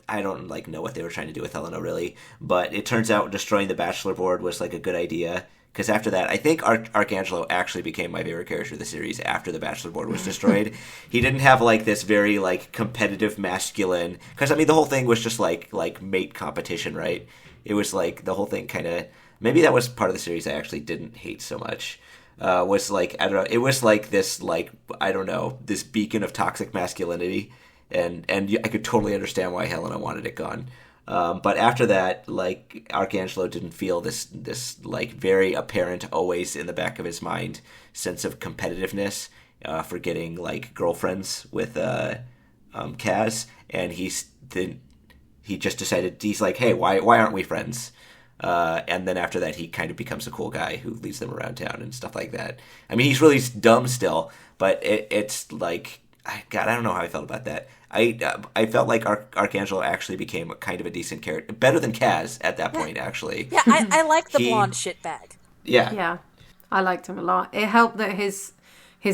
I don't know what they were trying to do with Helena, really, but it turns out destroying the Bachelor board was a good idea, because after that, I think Arcangelo actually became my favorite character of the series after the Bachelor board was destroyed. He didn't have this very competitive masculine, because I mean the whole thing was just like mate competition, right? It was the whole thing kind of, maybe that was part of the series I actually didn't hate so much. Was I don't know, it was this I don't know, this beacon of toxic masculinity. And I could totally understand why Helena wanted it gone. But after that, Arcangelo didn't feel this very apparent, always in the back of his mind, sense of competitiveness for getting girlfriends with Kaz, and he just decided, he's hey, why aren't we friends? And then after that, he kind of becomes a cool guy who leads them around town and stuff like that. I mean, he's really dumb still, but it's God, I don't know how I felt about that. I felt like Arcangelo actually became kind of a decent character, better than Kaz at that point, actually. Yeah, I like the blonde shitbag. Yeah. Yeah, I liked him a lot. It helped that his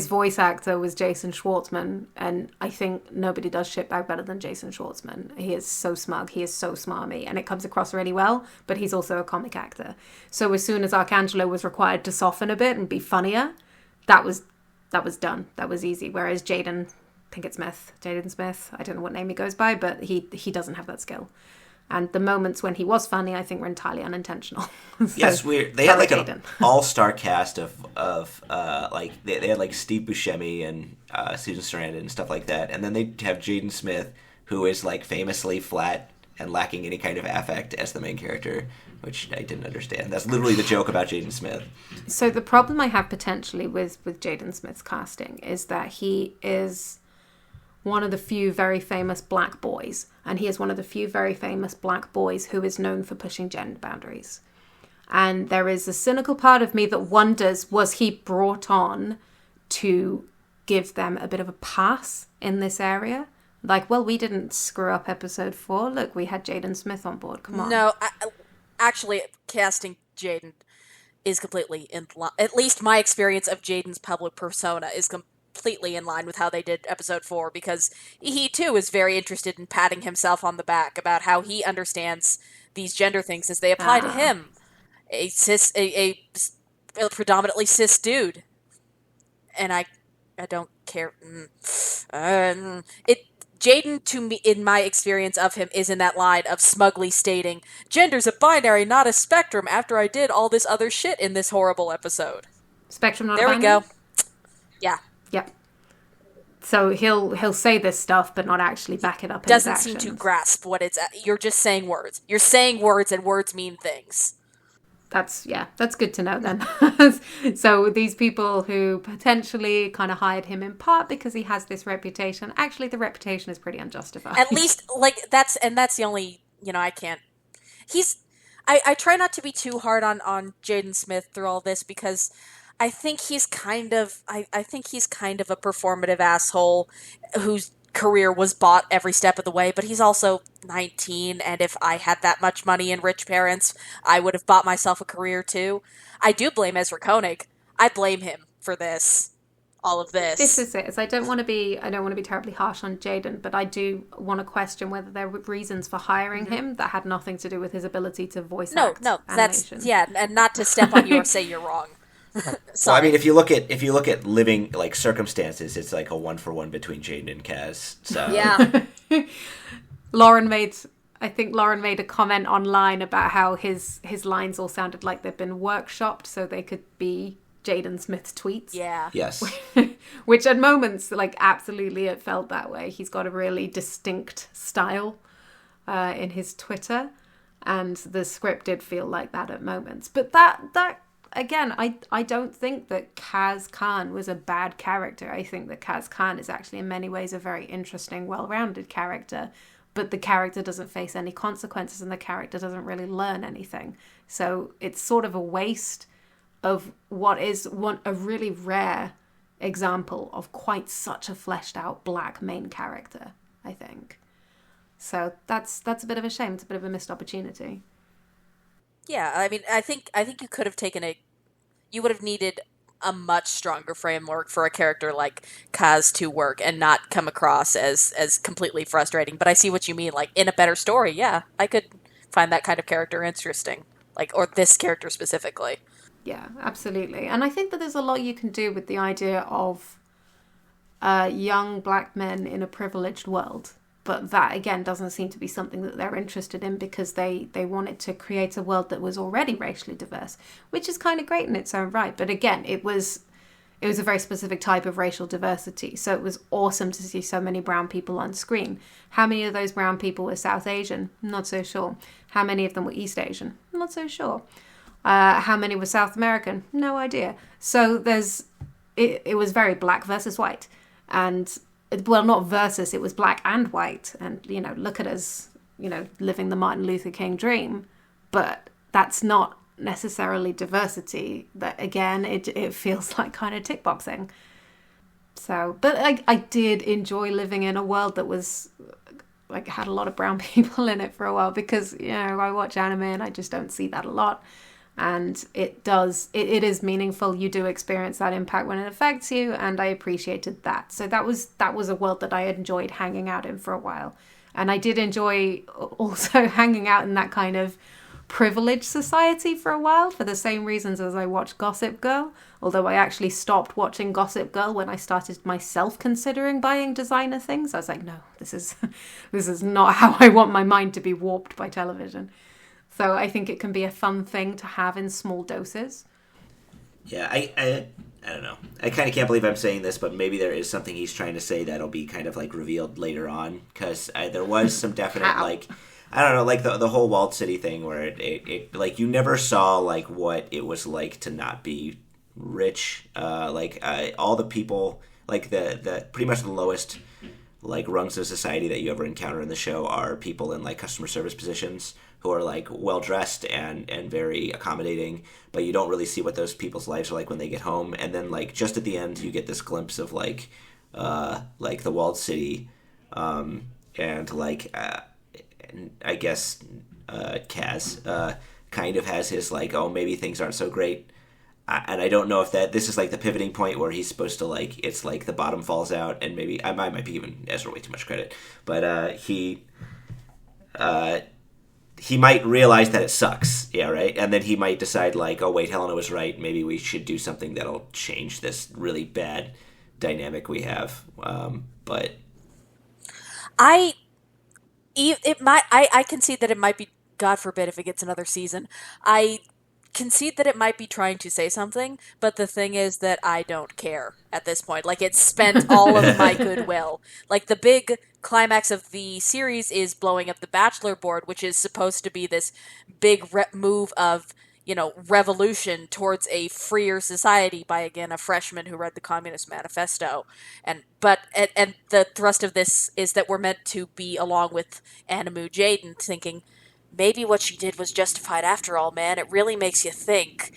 voice actor was Jason Schwartzman, and I think nobody does shitbag better than Jason Schwartzman. He is so smug, he is so smarmy, and it comes across really well, but he's also a comic actor. So as soon as Arcangelo was required to soften a bit and be funnier, that was done. That was easy. Whereas Jaden Smith, I don't know what name he goes by, but he doesn't have that skill. And the moments when he was funny, I think, were entirely unintentional. So, yes, they had like Jaden. an all-star cast of like they had like Steve Buscemi and Susan Sarandon and stuff like that, and then they have Jaden Smith, who is like famously flat and lacking any kind of affect as the main character, which I didn't understand. That's literally the joke about Jaden Smith. So the problem I have potentially with Jaden Smith's casting is that he is one of the few very famous black boys, and he is one of the few very famous black boys who is known for pushing gender boundaries. And there is a cynical part of me that wonders, was he brought on to give them a bit of a pass in this area? Like, well, we didn't screw up episode 4. Look, we had Jaden Smith on board. Come on. No, actually, casting Jaden is completely at least my experience of Jaden's public persona is completely in line with how they did episode 4, because he too is very interested in patting himself on the back about how he understands these gender things as they apply to him. A predominantly cis dude. And I don't care. Jaden, to me, in my experience of him, is in that line of smugly stating, gender's a binary, not a spectrum, after I did all this other shit in this horrible episode. Spectrum, not there a binary? we go. Yeah. Yep. So he'll say this stuff, but not actually back it up in his Doesn't actions. seem to grasp what it's... You're just saying words. You're saying words, and words mean things. That's good to know then. So these people who potentially kind of hired him in part because he has this reputation, actually the reputation is pretty unjustified. At least, like, that's the only, I can't... I try not to be too hard on Jaden Smith through all this, because I think he's kind of a performative asshole whose career was bought every step of the way, but he's also 19, and if I had that much money and rich parents, I would have bought myself a career too. I do blame Ezra Koenig. I blame him for all of this. This is it. I don't want to be terribly harsh on Jaden, but I do want to question whether there were reasons for hiring him that had nothing to do with his ability to voice act animation. And not to step on you or say you're wrong. Well, I mean, if you look at living like circumstances, it's like a 1-for-1 between Jaden and Kaz. So yeah. Lauren made a comment online about how his lines all sounded like they'd been workshopped so they could be Jaden Smith's tweets. Yeah. Yes. Which at moments, like, absolutely it felt that way. He's got a really distinct style in his Twitter, and the script did feel like that at moments. But that again, I don't think that Kaz Khan was a bad character. I think that Kaz Khan is actually in many ways a very interesting, well-rounded character, but the character doesn't face any consequences and the character doesn't really learn anything. So it's sort of a waste of what is a really rare example of quite such a fleshed out black main character, I think. So that's a bit of a shame. It's a bit of a missed opportunity. Yeah, I mean, I think you could have you would have needed a much stronger framework for a character like Kaz to work and not come across as completely frustrating. But I see what you mean. Like, in a better story, yeah, I could find that kind of character interesting. Like, or this character specifically. Yeah, absolutely. And I think that there's a lot you can do with the idea of young black men in a privileged world. But that, again, doesn't seem to be something that they're interested in because they wanted to create a world that was already racially diverse, which is kind of great in its own right. But again, it was a very specific type of racial diversity. So it was awesome to see so many brown people on screen. How many of those brown people were South Asian? Not so sure. How many of them were East Asian? Not so sure. How many were South American? No idea. So it was very black versus white. And, well, not versus, it was black and white. And, look at us, living the Martin Luther King dream. But that's not necessarily diversity. That, again, it feels like kind of tick boxing. So, but I did enjoy living in a world that was, like, had a lot of brown people in it for a while because, I watch anime and I just don't see that a lot. And it is meaningful. You do experience that impact when it affects you, and I appreciated that. So that was a world that I enjoyed hanging out in for a while. And I did enjoy also hanging out in that kind of privileged society for a while, for the same reasons as I watched Gossip Girl. Although I actually stopped watching Gossip Girl when I started myself considering buying designer things. I was like, no, this is not how I want my mind to be warped by television. So I think it can be a fun thing to have in small doses. Yeah, I don't know. I kind of can't believe I'm saying this, but maybe there is something he's trying to say that'll be kind of like revealed later on, because there was some definite like, I don't know, like the whole walled city thing where it like you never saw like what it was like to not be rich. All the people, like the pretty much the lowest like rungs of society that you ever encounter in the show are people in like customer service positions who are like well dressed and very accommodating, but you don't really see what those people's lives are like when they get home. And then like just at the end you get this glimpse of like the walled city, and like I guess Kaz kind of has his like, oh, maybe things aren't so great. And I don't know if this is like the pivoting point where he's supposed to like, it's like the bottom falls out, and maybe I might be giving Ezra way too much credit, but he might realize that it sucks, yeah, right? And then he might decide like, oh wait, Helena was right, maybe we should do something that'll change this really bad dynamic we have. But I concede that it might be, God forbid if it gets another season, I concede that it might be trying to say something, but the thing is that I don't care at this point. Like, it's spent all of my goodwill. Like, the big climax of the series is blowing up the Bachelor board, which is supposed to be this big move of, revolution towards a freer society by, again, a freshman who read the Communist Manifesto. And the thrust of this is that we're meant to be along with Animu Jaden, thinking, maybe what she did was justified after all, man. It really makes you think.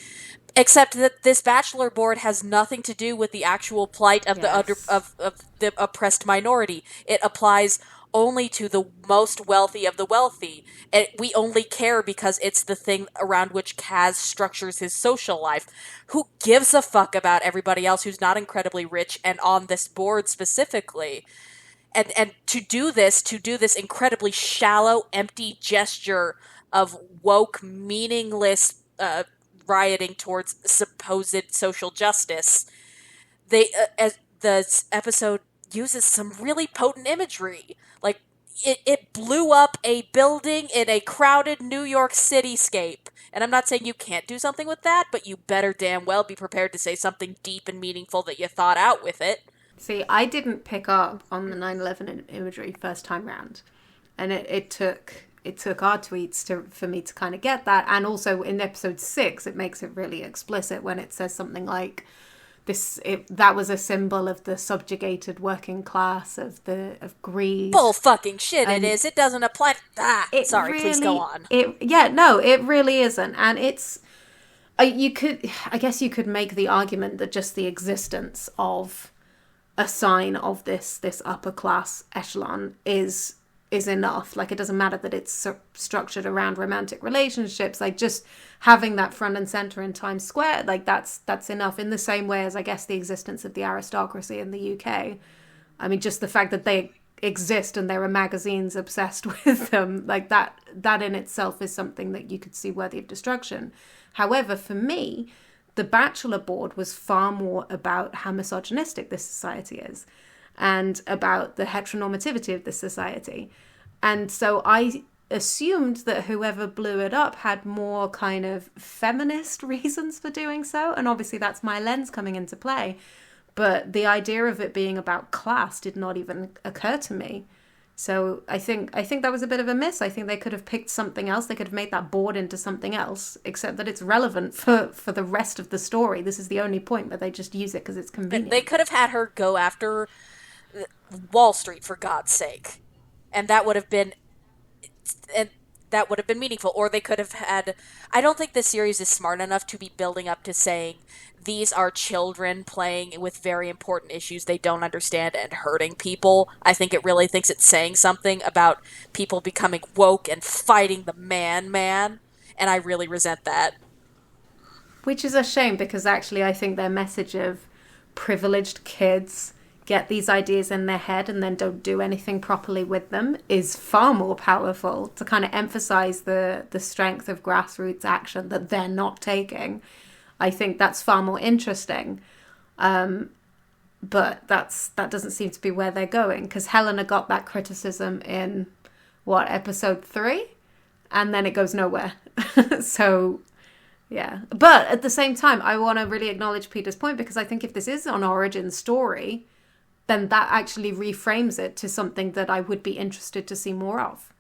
Except that this Bachelor board has nothing to do with the actual plight of the oppressed minority. It applies only to the most wealthy of the wealthy. We only care because it's the thing around which Kaz structures his social life. Who gives a fuck about everybody else who's not incredibly rich and on this board specifically? And to do this incredibly shallow, empty gesture of woke, meaningless rioting towards supposed social justice, as the episode uses some really potent imagery. Like, it blew up a building in a crowded New York cityscape. And I'm not saying you can't do something with that, but you better damn well be prepared to say something deep and meaningful that you thought out with it. See, I didn't pick up on the 9/11 imagery first time round, and it took our tweets for me to kind of get that. And also in episode 6, it makes it really explicit when it says something like that was a symbol of the subjugated working class, of greed. Bull fucking shit, and it is. It doesn't apply to that. Sorry, really, please go on. It really isn't, and it's. I guess you could make the argument that just the existence of a sign of this upper class echelon is enough. Like, it doesn't matter that it's structured around romantic relationships. Like, just having that front and center in Times Square, like that's enough. In the same way as, I guess, the existence of the aristocracy in the UK. I mean, just the fact that they exist and there are magazines obsessed with them, like that in itself is something that you could see worthy of destruction. However, for me, the Bachelor board was far more about how misogynistic this society is and about the heteronormativity of this society. And so I assumed that whoever blew it up had more kind of feminist reasons for doing so. And obviously that's my lens coming into play. But the idea of it being about class did not even occur to me. So I think that was a bit of a miss. I think they could have picked something else. They could have made that board into something else, except that it's relevant for the rest of the story. This is the only point where they just use it because it's convenient. They could have had her go after Wall Street, for God's sake. And that would have been meaningful. Or they could have had... I don't think this series is smart enough to be building up to saying, these are children playing with very important issues they don't understand and hurting people. I think it really thinks it's saying something about people becoming woke and fighting the man, and I really resent that. Which is a shame, because actually I think their message of privileged kids get these ideas in their head and then don't do anything properly with them is far more powerful to kind of emphasize the strength of grassroots action that they're not taking. I think that's far more interesting. But that doesn't seem to be where they're going, because Helena got that criticism in, episode 3? And then it goes nowhere. So, yeah. But at the same time, I want to really acknowledge Peter's point, because I think if this is an origin story, then that actually reframes it to something that I would be interested to see more of.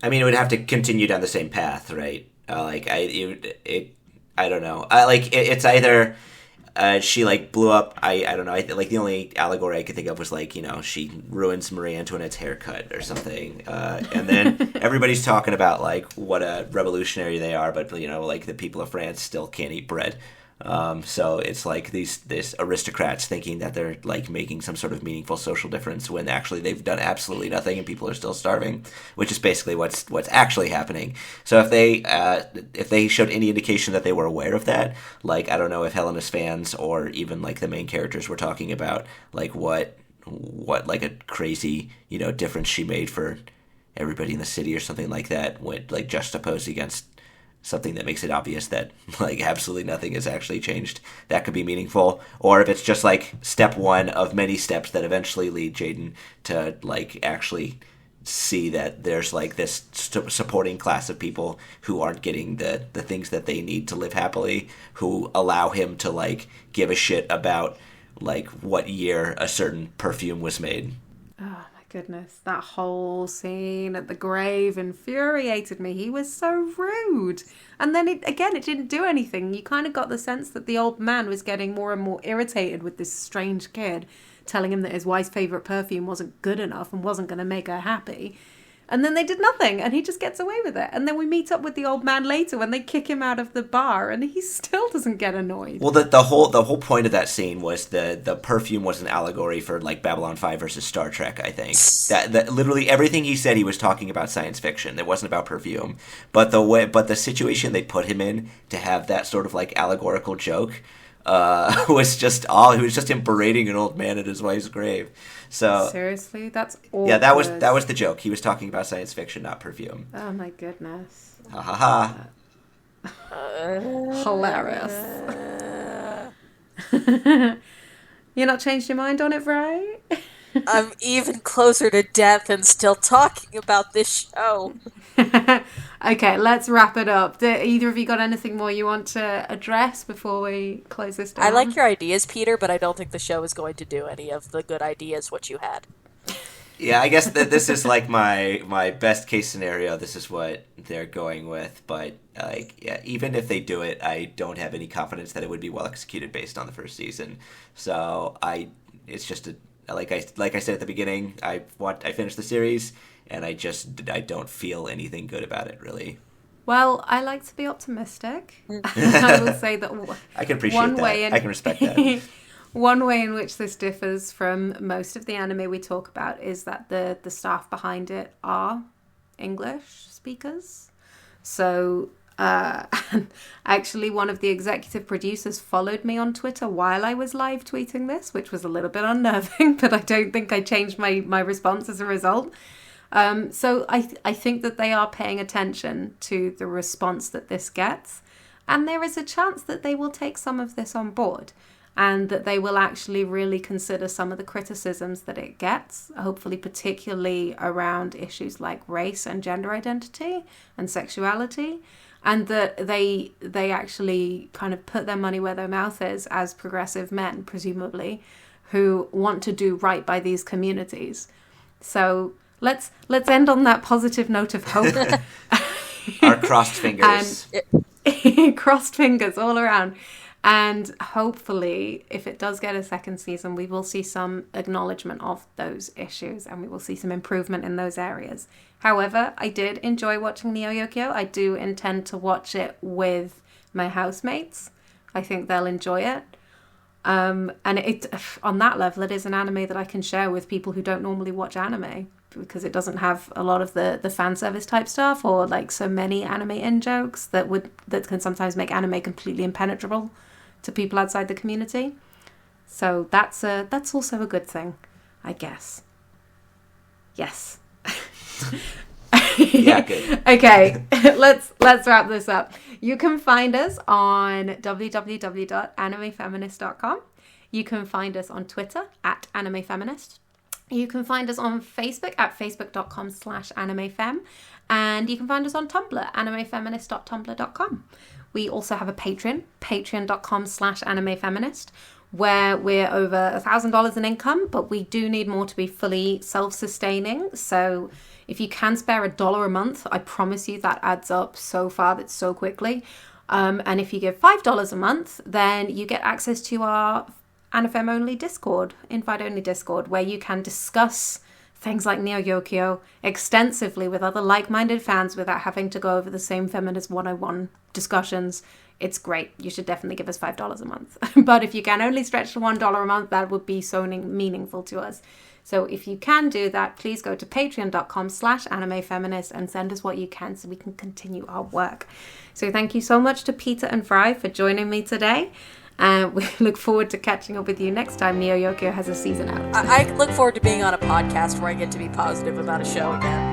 I mean, it would have to continue down the same path, right? I don't know. It's either she like blew up. I don't know. Like the only allegory I could think of was like, she ruins Marie Antoinette's haircut or something, and then everybody's talking about like what a revolutionary they are, but like the people of France still can't eat bread. So it's like these aristocrats thinking that they're like making some sort of meaningful social difference when actually they've done absolutely nothing and people are still starving, which is basically what's actually happening. So if they showed any indication that they were aware of that, like I don't know if Helena's fans or even like the main characters were talking about like what like a crazy difference she made for everybody in the city or something like that, would like juxtaposed against something that makes it obvious that like absolutely nothing has actually changed, that could be meaningful. Or if it's just like step one of many steps that eventually lead Jaden to like actually see that there's like this supporting class of people who aren't getting the things that they need to live happily, who allow him to like give a shit about like what year a certain perfume was made. Oh my goodness, that whole scene at the grave infuriated me. He was so rude. And then it didn't do anything. You kind of got the sense that the old man was getting more and more irritated with this strange kid telling him that his wife's favourite perfume wasn't good enough and wasn't going to make her happy. And then they did nothing, and he just gets away with it. And then we meet up with the old man later when they kick him out of the bar, and he still doesn't get annoyed. Well, the whole point of that scene was the perfume was an allegory for like Babylon 5 versus Star Trek, I think. That literally everything he said, he was talking about science fiction. It wasn't about perfume. But the situation they put him in to have that sort of like allegorical joke was just he was just him berating an old man at his wife's grave. So seriously, that's awkward. Yeah, that was the joke. He was talking about science fiction, not perfume. Oh my goodness. Ha ha ha. Hilarious. You're not changed your mind on it, Vrai? I'm even closer to death and still talking about this show. Okay, let's wrap it up. Do either of you got anything more you want to address before we close this down? I like your ideas, Peter, but I don't think the show is going to do any of the good ideas what you had. Yeah, I guess that this is like my best case scenario. This is what they're going with, but even if they do it, I don't have any confidence that it would be well executed based on the first season. So it's just like I said at the beginning, I finished the series, and I don't feel anything good about it, really. Well, I like to be optimistic. I will say that I can appreciate that. I can respect that. One way in which this differs from most of the anime we talk about is that the staff behind it are English speakers. So actually, one of the executive producers followed me on Twitter while I was live tweeting this, which was a little bit unnerving, but I don't think I changed my response as a result. So I think that they are paying attention to the response that this gets, and there is a chance that they will take some of this on board, and that they will actually really consider some of the criticisms that it gets, hopefully particularly around issues like race and gender identity and sexuality, and that they actually kind of put their money where their mouth is as progressive men, presumably, who want to do right by these communities. So let's end on that positive note of hope. Our crossed fingers. And crossed fingers all around. And hopefully, if it does get a second season, we will see some acknowledgement of those issues and we will see some improvement in those areas. However, I did enjoy watching Neo Yokio. I do intend to watch it with my housemates. I think they'll enjoy it. And it on that level, it is an anime that I can share with people who don't normally watch anime, because it doesn't have a lot of the fan service type stuff, or like so many anime in jokes that can sometimes make anime completely impenetrable to people outside the community. So that's also a good thing, I guess. Yes. Yeah, good. Okay, let's wrap this up. You can find us on www.animefeminist.com. You can find us on Twitter at animefeminist. You can find us on Facebook at facebook.com/animefem. And you can find us on Tumblr, animefeminist.tumblr.com. We also have a Patreon, patreon.com/animefeminist, where we're over $1,000 in income, but we do need more to be fully self-sustaining. So if you can spare $1 a month, I promise you that adds up so far, that's so quickly. And if you give $5 a month, then you get access to our Anifem only Discord, invite only Discord, where you can discuss things like Neo Yokio extensively with other like-minded fans without having to go over the same feminist 101 discussions. It's great. You should definitely give us $5 a month. But if you can only stretch to $1 a month, that would be so meaningful to us. So if you can do that, please go to patreon.com/animefeminist and send us what you can so we can continue our work. So thank you so much to Peter and Vrai for joining me today. We look forward to catching up with you next time Neo Yokio has a season out. I look forward to being on a podcast where I get to be positive about a show again.